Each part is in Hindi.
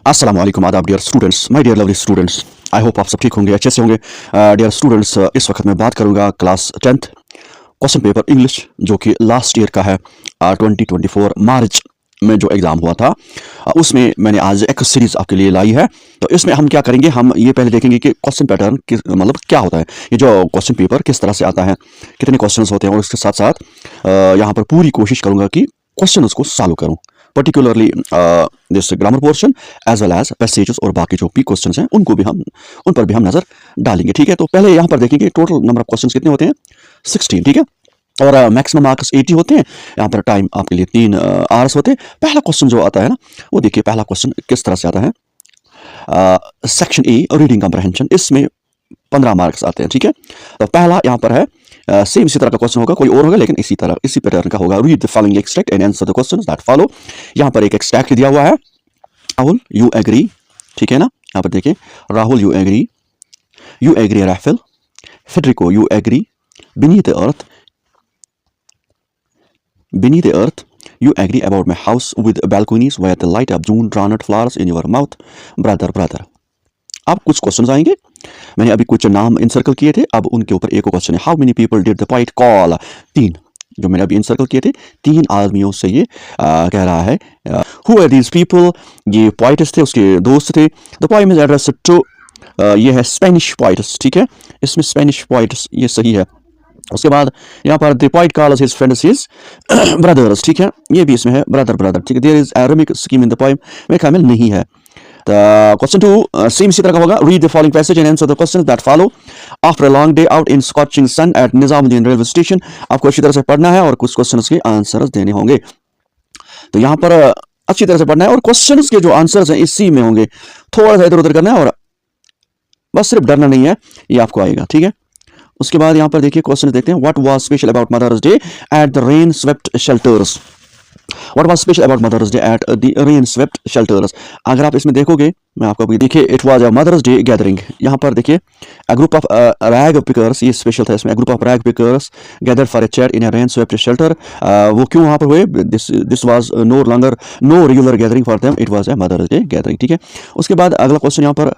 अस्सलाम वालेकुम आदाब dear students, my dear lovely students. I hope आप सब ठीक होंगे, अच्छे से होंगे। डियर स्टूडेंट्स, इस वक्त मैं बात करूंगा class 10th question paper English जो कि लास्ट ईयर का है। 2024 मार्च में जो एग्ज़ाम हुआ था, उसमें मैंने आज एक सीरीज़ आपके लिए लाई है। तो इसमें हम क्या करेंगे, हम ये पहले देखेंगे कि क्वेश्चन पैटर्न किस मतलब क्या होता है, ये जो क्वेश्चन पेपर किस तरह से आता है, कितने क्वेश्चंस होते हैं, और इसके साथ साथ यहाँ पर पूरी कोशिश करूँगा कि क्वेश्चन उसको सॉल्व करूँ, particularly this grammar portion as well as passages, और बाकी जो भी क्वेश्चंस हैं उन पर भी हम नज़र डालेंगे। ठीक है, तो पहले यहाँ पर देखेंगे टोटल नंबर ऑफ क्वेश्चंस कितने होते हैं, 16। ठीक है, और मैक्सिमम मार्क्स 80 होते हैं। यहाँ पर टाइम आपके लिए 3 आवर्स होते हैं। पहला क्वेश्चन जो आता है ना, वो देखिए पहला क्वेश्चन किस तरह से आता है। सेक्शन ए रीडिंग कम्प्रहेंशन, इसमें 15 मार्क्स आते हैं। ठीक है, तो पहला यहाँ पर है सेम इसी तरह का क्वेश्चन होगा, कोई और होगा लेकिन इसी तरह इसी पैटर्न का होगा। Read the following extract and answer the questions that follow. यहाँ पर एक एक्सट्रैक्ट दिया हुआ है, राहुल यू एग्री। ठीक है ना, यहाँ पर देखिए Rahul you agree Rafael, Federico you agree, beneath the earth you agree about my house with balconies where the light of June drawn out flowers in your mouth, brother। अब कुछ क्वेश्चंस आएंगे, मैंने अभी कुछ नाम इनसर्कल किए थे, अब उनके ऊपर एक क्वेश्चन है। How many people did the poet call, 3 जो मैंने अभी इनसर्कल किए थे, 3 आदमियों से ये कह रहा है। हु आर दीज पीपल, ये पोएट्स थे, उसके दोस्त थे। The poem is addressed to, ये है स्पेनिश पोएट्स। ठीक है, इसमें स्पेनिश पोएट्स ये सही है। उसके बाद यहाँ पर the poet calls his friends his brothers. ठीक है, ये भी इसमें है ब्रदर। ठीक है, there is a rhymic scheme in the poem, मेरे ख्याल में नहीं है। क्वेश्चन 2 सेम इसी तरह का होगा। Read the following passage and answer the questions that follow. After a long day out in scorching sun at Nizamuddin railway station, आपको अच्छी तरह से पढ़ना है और कुछ क्वेश्चंस के आंसर्स देने होंगे। तो यहाँ पर अच्छी तरह से पढ़ना है और क्वेश्चंस के जो आंसर्स हैं इसी में होंगे, थोड़ा सा इधर उधर करना है और बस सिर्फ डरना नहीं है, ये आपको आएगा। ठीक है, उसके बाद यहाँ पर देखिए क्वेश्चन देखते हैं। What was special about mother's day at the rain swept shelters. What was special about Mother's Day at the rain-swept shelters? अगर आप इसमें देखोगे, मैं आपको अभी देखिए, it was a Mother's Day gathering। यहाँ पर देखिए a group of rag pickers, ये स्पेशल था इसमें। a group of rag pickers gathered for a chat in a rain-swept shelter। वो क्यों वहाँ पर हुए? This was no regular gathering for them, it was a Mother's Day gathering। ठीक है, उसके बाद अगला क्वेश्चन यहाँ पर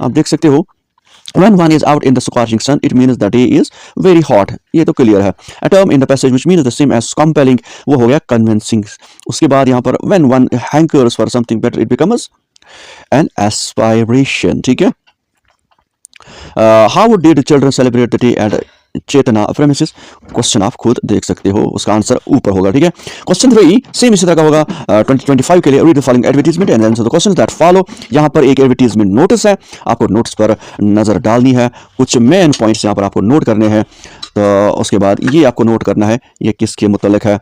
आप देख सकते हो। When one is out in the scorching sun, it means the day is very hot। ये तो क्लियर है। A term in the passage which means the same as compelling, वो हो गया convincing। उसके बाद यहाँ पर when one hankers for something better, it becomes an aspiration। ठीक है, how did children celebrate the day at Chetna premises? Question आप खुद देख सकते हो, उसका आंसर ऊपर होगा। ठीक है, क्वेश्चन 3 सेम इसी तरह का होगा 2025 के लिए। Read the following advertisement and answer the questions that follow. यहाँ पर एक एडवर्टाइजमेंट नोटिस है, आपको नोटिस पर नजर डालनी है, कुछ मेन पॉइंट्स यहाँ पर आपको नोट करने हैं। तो उसके बाद ये आपको नोट करना है, ये किसके मुतल्लिक है,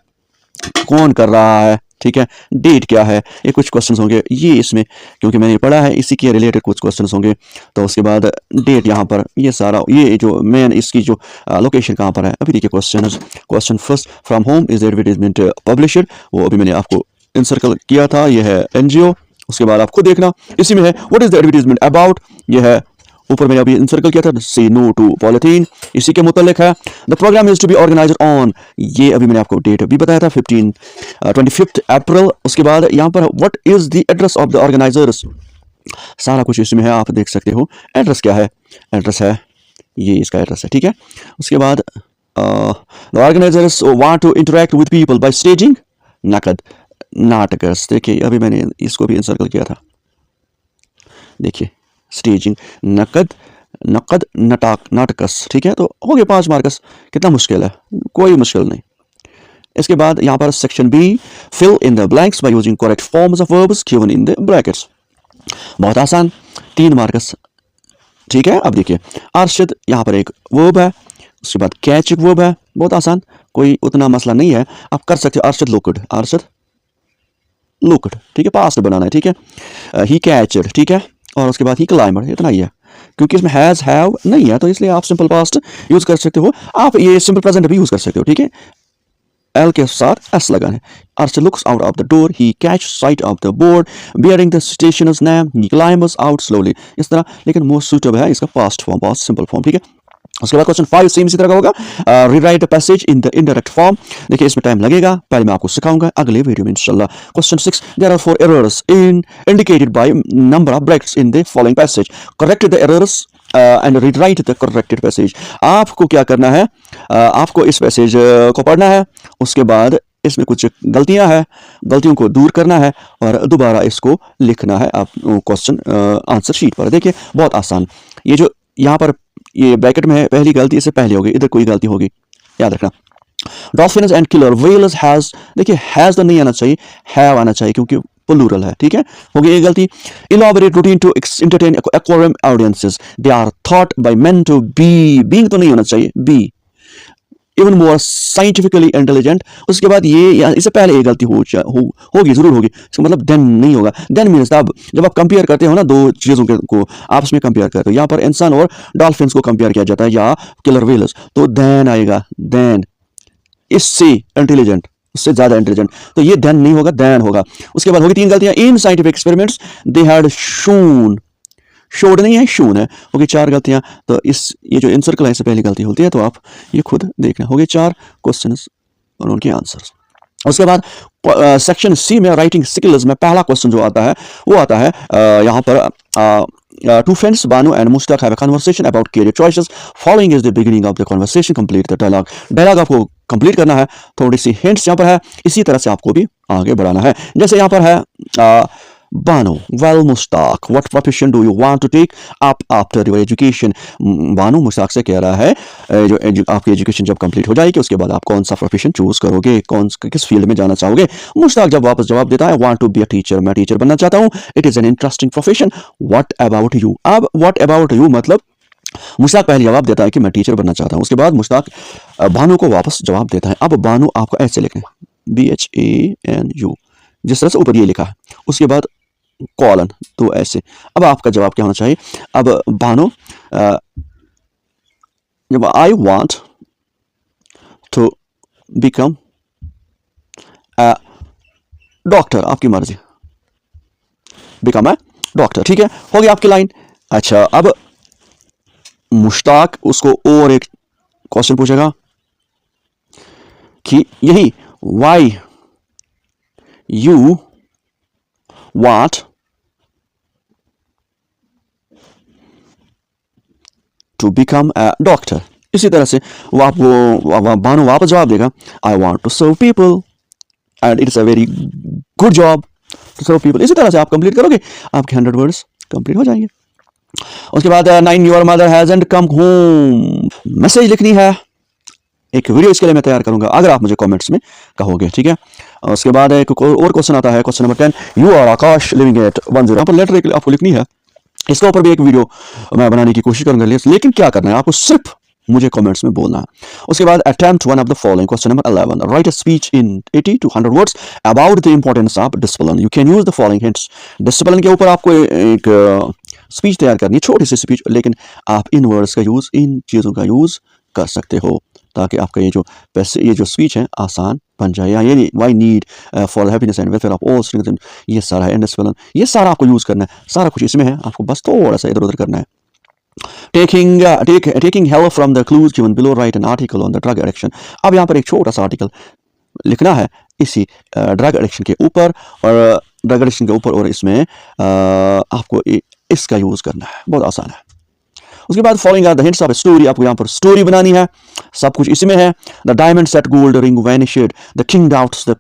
कौन कर रहा है। ठीक है, डेट क्या है, ये कुछ क्वेश्चंस होंगे, ये इसमें क्योंकि मैंने पढ़ा है इसी के रिलेटेड कुछ क्वेश्चंस होंगे। तो उसके बाद डेट यहाँ पर, ये सारा ये जो मेन इसकी जो लोकेशन कहाँ पर है। अभी देखिए question first, from home is advertisement published, वो अभी मैंने आपको इनसर्कल किया था, ये है एनजीओ। उसके बाद आप खुद देखना इसी में है। What is the advertisement about, ये है ऊपर मैंने अभी इंसर्कल किया था, से नो टू पॉलिथीन, इसी के मुतालिक है। The programme is to be organised on, ये अभी मैंने आपको डेट भी बताया था, 25 अप्रैल। उसके बाद यहाँ पर what is the address of the organisers, सारा कुछ इसमें है, आप देख सकते हो। एड्रेस क्या है, एड्रेस है ये, इसका एड्रेस है। ठीक है, उसके बाद the organisers want to interact with people by staging नाटकस। देखिए अभी मैंने इसको भी इंसर्कल किया था, देखिए स्टेजिंग नकद नाटकस। ठीक है, तो हो गए 5 मार्कस। कितना मुश्किल है, कोई मुश्किल नहीं। इसके बाद यहाँ पर section B, fill in the blanks by using correct forms of verbs given in the brackets, बहुत आसान, 3 मार्कस। ठीक है, अब देखिए अर्शद, यहाँ पर एक वर्ब है, उसके बाद कैच एक वर्ब है, बहुत आसान, कोई उतना मसला नहीं है, आप कर सकते हो। अर्शद लुक्ड, ठीक है, पास्ट बनाना है। ठीक है, ही कैचड, ठीक है, और उसके बाद ही क्लाइंबर, इतना ही है। क्योंकि इसमें हैज हैव नहीं है तो इसलिए आप सिंपल पास्ट यूज कर सकते हो, आप ये सिंपल प्रेजेंट भी यूज कर सकते हो। ठीक है, एल के साथ एस लगाना है। Arshad looks out of the door, he catch sight of the board bearing the stationer's name, he climbs out slowly, इस तरह। लेकिन मोस्ट सूटेबल है इसका past form, past simple form. ठीक है, उसके बाद क्वेश्चन 5 सेम इसी तरह का होगा, rewrite passage in the indirect form. देखिए इसमें टाइम लगेगा, पहले मैं आपको सिखाऊंगा अगले वीडियो में इंशाल्लाह। Question 6, there are 4 errors in indicated by number of brackets in the following passage, correct the errors and rewrite the corrected passage. आपको क्या करना है, आपको इस पैसेज को पढ़ना है, उसके बाद इसमें कुछ गलतियां हैं, गलतियों को दूर करना है और दोबारा इसको लिखना है आप क्वेश्चन आंसर शीट पर। देखिए बहुत आसान, ये जो यहाँ पर ये ब्रैकेट में है, पहली गलती इससे पहले होगी, इधर कोई गलती होगी, याद रखना। Dolphins and killer whales has, देखिए हैज तो नहीं आना चाहिए, हैव आना चाहिए क्योंकि प्लूरल है, ठीक है, होगी ये गलती। Elaborate routine to entertain aquarium audiences, they are thought by men to be, being तो नहीं होना चाहिए, be even more scientifically intelligent. उसके बाद ये इससे पहले ये गलती होगी जरूर होगी, इसका मतलब देन नहीं होगा। देन मीन्स तब जब आप कंपेयर करते हो ना दो चीज़ों को आपस में कंपेयर करते हो, यहाँ पर इंसान और डॉल्फिन्स को कंपेयर किया जाता है या किलर व्हेल्स, तो देन आएगा, देन इससे इंटेलिजेंट, उससे ज्यादा इंटेलिजेंट, तो ये देन नहीं होगा, देन होगा। उसके बाद होगी 3 गलतियां, in scientific experiments they had shown, showed नहीं है, शून है, होगी 4 गलतियां। तो इस ये जो इनसर्कल है इससे पहली गलती होती है, तो आप ये खुद देखना, होगी 4 क्वेश्चंस और उनके आंसर्स। उसके बाद सेक्शन सी में राइटिंग स्किल्स में पहला क्वेश्चन जो आता है वो आता है यहाँ पर two friends Banu and Mushtaq have a conversation about career choices, following is the beginning of the conversation, complete the dialogue. Dialogue आपको कंप्लीट करना है, थोड़ी सी हिंट्स यहाँ पर है, इसी तरह से आपको भी आगे बढ़ाना है। जैसे यहाँ पर है Bano, well Mushtaq, what profession do you want to take up after your education. Bano Mushtaq से कह रहा है जो आपकी एजुकेशन जब कंप्लीट हो जाएगी उसके बाद आप कौन सा प्रोफेशन चूज करोगे, किस फील्ड में जाना चाहोगे। मुश्ताक जब वापस जवाब देता है, want to be a teacher, मैं टीचर बनना चाहता हूँ, it is an interesting profession, what about you. अब व्हाट अबाउट यू मतलब मुश्ताक पहले जवाब देता है कि मैं टीचर बनना चाहता हूँ, उसके बाद मुश्ताक बानो को वापस जवाब देता है। अब बानो आपको ऐसे लिखना है, BHANU, जिस तरह से ऊपर ये लिखा है, उसके बाद कॉलन, तो ऐसे। अब आपका जवाब क्या होना चाहिए, अब बानो जब I want to become a doctor, आपकी मर्जी, बिकम अ डॉक्टर, ठीक है, हो गया आपकी लाइन। अच्छा, अब मुश्ताक उसको और एक क्वेश्चन पूछेगा कि यही why you want to become a doctor. इसी तरह से बानो वापस जवाब देगा, I want to serve people and it's a very good job to serve people. इसी तरह से आप कंप्लीट करोगे, आपके 100 वर्ड्स कंप्लीट हो जाएंगे। उसके बाद 9 your mother hasn't come home, message लिखनी है, एक वीडियो इसके लिए मैं तैयार करूंगा अगर आप मुझे कमेंट्स में कहोगे, ठीक है। उसके बाद एक और क्वेश्चन आता है, question number 10, you are Akash living at 10, यहाँ पर लेटर आपको लिखनी है, इसके ऊपर भी एक वीडियो मैं बनाने की कोशिश करूंगा, लेकिन क्या करना है आपको सिर्फ मुझे कमेंट्स में बोलना है। उसके बाद attempt one of the following, question number 11, right a speech in 80 to 100 words about the importance of discipline, you can use the following hints. Discipline के ऊपर आपको एक स्पीच तैयार करनी है, छोटी सी स्पीच, लेकिन आप इन वर्ड्स का यूज, इन चीज़ों का यूज कर सकते हो ताकि आपका ये जो स्पीच है आसान बन जाए। या ये why need for the happiness and welfare of all students, ये सारा है, डिसिप्लिन, ये सारा आपको यूज करना है, सारा कुछ इसमें है, आपको बस थोड़ा सा इधर उधर करना है। Taking help from the clues given below, write an article on the drug addiction। अब यहाँ पर एक छोटा सा आर्टिकल लिखना है इसी ड्रग एडिक्शन के ऊपर, और ड्रग एडिक्शन के ऊपर, और इसमें आपको इसका यूज करना है, बहुत आसान है। उसके बाद following are the hints of story, आपको यहाँ पर स्टोरी बनानी है, सब कुछ इसमें है। The diamond set gold ring vanished, the king doubts the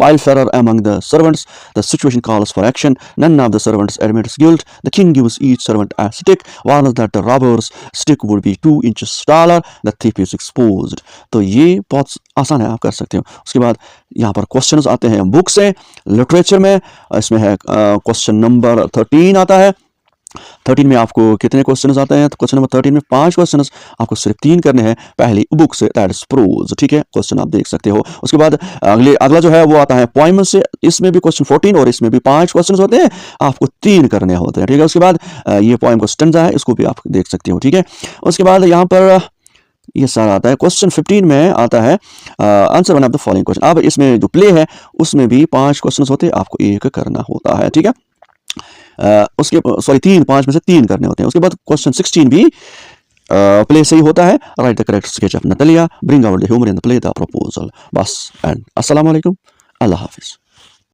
pilferer among the servants, the situation calls for action, none of the servants admits guilt, the king gives each servant a stick, warns that the robber's stick would be 2 inches taller, the thief is exposed। तो ये बहुत आसान है, आप कर सकते हो। उसके बाद यहाँ पर क्वेश्चंस आते हैं बुक से, लिटरेचर में, इसमें है क्वेश्चन नंबर 13 आता है। 13 में आपको कितने क्वेश्चंस आते हैं, तो क्वेश्चन नंबर 13 में 5 क्वेश्चंस, आपको सिर्फ 3 करने हैं पहली बुक से, दैट इज प्रोज, ठीक है, क्वेश्चन आप देख सकते हो। उसके बाद अगला जो है वो आता है पोइम से, इसमें भी क्वेश्चन 14 और इसमें भी 5 क्वेश्चंस होते हैं, आपको 3 करने होते हैं, ठीक है। उसके बाद ये पोइम का स्टेंजा है, इसको भी आप देख सकते हो, ठीक है। उसके बाद यहाँ पर ये सारा आता है। क्वेश्चन 15 में आता है answer one of the following question. अब इसमें जो प्ले है उसमें भी 5 क्वेश्चन होते हैं, आपको एक करना होता है, ठीक है। उसके 5 में से 3 करने होते हैं। उसके बाद क्वेश्चन 16 भी प्ले सही होता है, right the correct sketch of Nathia, bring out the humour in the play, the proposal. बस एंड अस्सलाम वालेकुम, अल्लाह हाफिज़।